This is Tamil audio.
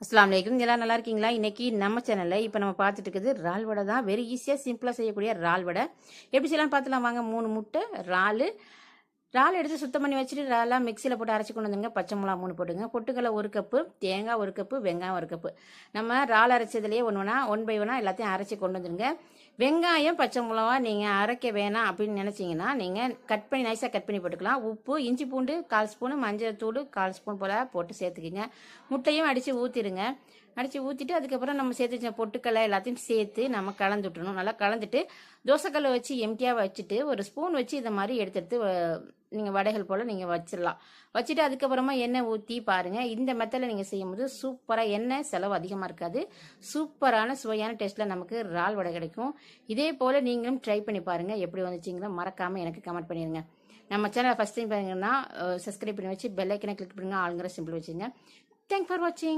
அஸ்ஸலாமு அலைக்கும். எல்லாம் நல்லா இருக்கீங்களா? இன்னைக்கு நம்ம சேனல்ல இப்போ நம்ம பார்த்துட்டு இருக்குது இறால் வடை தான். வெரி ஈஸியாக சிம்பிளாக செய்யக்கூடிய இறால் வடை எப்படி செய்யலாம் பார்த்துலாம் வாங்க. 3 முட்டை, இறால் எடுத்து சுத்தம் பண்ணி வச்சுட்டு இறாலாம் மிக்சியில் போட்டு அரைச்சி கொண்டு வந்துங்க. பச்சை மிளகா 3 போட்டுங்க. பொட்டுக்கடலை 1 கப்பு, தேங்காய் 1 கப்பு, வெங்காயம் 1 கப்பு. நம்ம இறால் அரைச்சதுலேயே ஒன் பை ஒன்னாக எல்லாத்தையும் அரைச்சி கொண்டு வந்துருங்க. வெங்காயம் பச்சை மிளகா நீங்கள் அரைக்க வேணாம் அப்படின்னு நினச்சிங்கன்னா நீங்கள் கட் பண்ணி நைஸாக கட் பண்ணி போட்டுக்கலாம். உப்பு, இஞ்சி பூண்டு 1/4 ஸ்பூனு, மஞ்சள் தூள் 1/4 ஸ்பூன் போல் போட்டு சேர்த்துக்கிங்க. முட்டையும் அடித்து ஊற்றிடுங்க. அடித்து ஊற்றிட்டு அதுக்கப்புறம் நம்ம சேர்த்து வச்ச பொட்டுக்கடலை எல்லாத்தையும் சேர்த்து நம்ம கலந்து விட்டுறணும். நல்லா கலந்துட்டு தோசைக்கல்லை வச்சு எம்டியாக வச்சுட்டு ஒரு ஸ்பூன் வச்சு இதை மாதிரி எடுத்து நீங்கள் வடைகள் போல் நீங்கள் வச்சிடலாம். வச்சுட்டு அதுக்கப்புறமா எண்ணெய் ஊற்றி பாருங்கள். இந்த மெத்தடில் நீங்கள் செய்யும்போது சூப்பராக எண்ணெய் செலவு அதிகமாக இருக்காது. சூப்பரான சுவையான டேஸ்ட்டில் நமக்கு இறால் வடை கிடைக்கும். இதே போல் நீங்களும் ட்ரை பண்ணி பாருங்கள். எப்படி வந்துச்சிங்களோ மறக்காமல் எனக்கு கமெண்ட் பண்ணிடுங்க. நம்ம சேனலை ஃபஸ்ட் டைம் பாருங்கன்னா சப்ஸ்கிரைப் பண்ணி வச்சு பெல் ஐக்கனை கிளிக் பண்ணுங்கள். ஆளுங்கிற சிம்பிள் வச்சுங்க. தேங்க்ஸ் ஃபார் வாட்சிங்.